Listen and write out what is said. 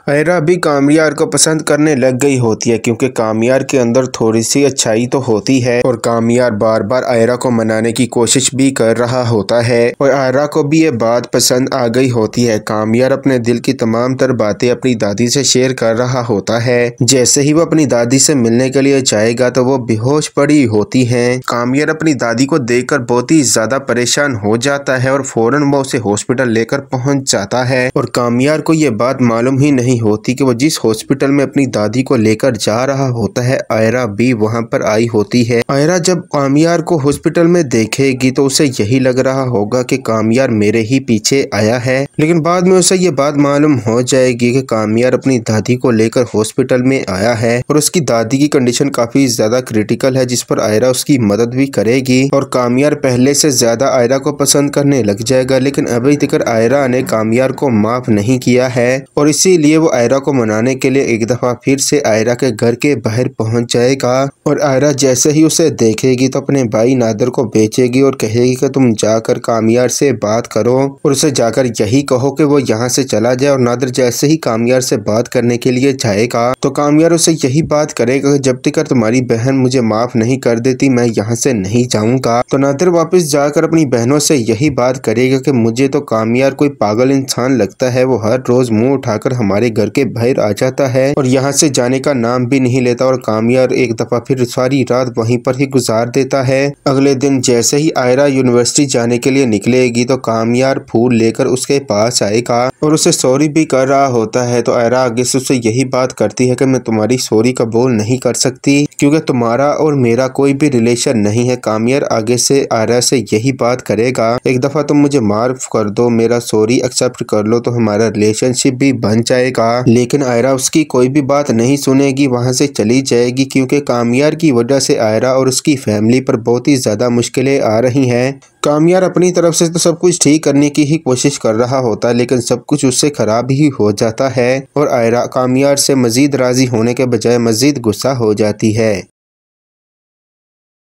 आयरा भी कामयार को पसंद करने लग गई होती है क्योंकि कामयार के अंदर थोड़ी सी अच्छाई तो होती है और कामयार बार बार आयरा को मनाने की कोशिश भी कर रहा होता है और आयरा को भी ये बात पसंद आ गई होती है। कामयार अपने दिल की तमाम तर बातें अपनी दादी से शेयर कर रहा होता है। जैसे ही वो अपनी दादी से मिलने के लिए जाएगा तो वो बेहोश पड़ी होती है। कामयार अपनी दादी को देखकर बहुत ही ज्यादा परेशान हो जाता है और फौरन वो उसे हॉस्पिटल लेकर पहुंच जाता है और कामयार को ये बात मालूम ही नहीं होती कि वो जिस हॉस्पिटल में अपनी दादी को लेकर जा रहा होता है आयरा भी वहां पर आई होती है। आयरा जब कामयार को हॉस्पिटल में देखेगी तो उसे यही लग रहा होगा कि कामयार मेरे ही पीछे आया है, लेकिन बाद में उसे ये बात मालूम हो जाएगी कि कामयार अपनी दादी को लेकर हॉस्पिटल में आया है और उसकी दादी की कंडीशन काफी ज्यादा क्रिटिकल है जिस पर आयरा उसकी मदद भी करेगी और कामयार पहले से ज्यादा आयरा को पसंद करने लग जाएगा। लेकिन अभी तक आयरा ने कामयार को माफ नहीं किया है और इसीलिए वो आयरा को मनाने के लिए एक दफा फिर से आयरा के घर के बाहर पहुंच जाएगा और आयरा जैसे ही उसे देखेगी तो अपने भाई नादर को भेजेगी और कहेगी कि तुम जाकर कामयार से बात करो और उसे जाकर यही कहो कि वो यहाँ से चला जाए। और नादर जैसे ही कामयार से बात करने के लिए जाएगा तो कामयार उसे यही बात करेगा कि जब तक तुम्हारी बहन मुझे माफ नहीं कर देती मैं यहाँ से नहीं जाऊंगा। तो नादर वापस जाकर अपनी बहनों से यही बात करेगा कि मुझे तो कामयार कोई पागल इंसान लगता है, वो हर रोज मुंह उठाकर हमारे घर के बाहर आ जाता है और यहाँ से जाने का नाम भी नहीं लेता और कामयार एक दफा फिर सारी रात वहीं पर ही गुजार देता है। अगले दिन जैसे ही आयरा यूनिवर्सिटी जाने के लिए निकलेगी तो कामयार फूल लेकर उसके पास आएगा और उसे सॉरी भी कर रहा होता है। तो आयरा आगे से उसे यही बात करती है कि मैं तुम्हारी सॉरी कबूल नहीं कर सकती क्योंकि तुम्हारा और मेरा कोई भी रिलेशन नहीं है। कामयार आगे से आयरा से यही बात करेगा, एक दफा तुम मुझे माफ कर दो, मेरा सॉरी एक्सेप्ट कर लो तो हमारा रिलेशनशिप भी बन जाएगा। लेकिन आयरा उसकी कोई भी बात नहीं सुनेगी, वहां से चली जाएगी क्योंकि कामयार की वजह से आयरा और उसकी फैमिली पर बहुत ही ज्यादा मुश्किलें आ रही हैं। कामयार अपनी तरफ से तो सब कुछ ठीक करने की ही कोशिश कर रहा होता है लेकिन सब कुछ उससे खराब ही हो जाता है और आयरा कामयार से मजीद राजी होने के बजाय मजीद गुस्सा हो जाती है।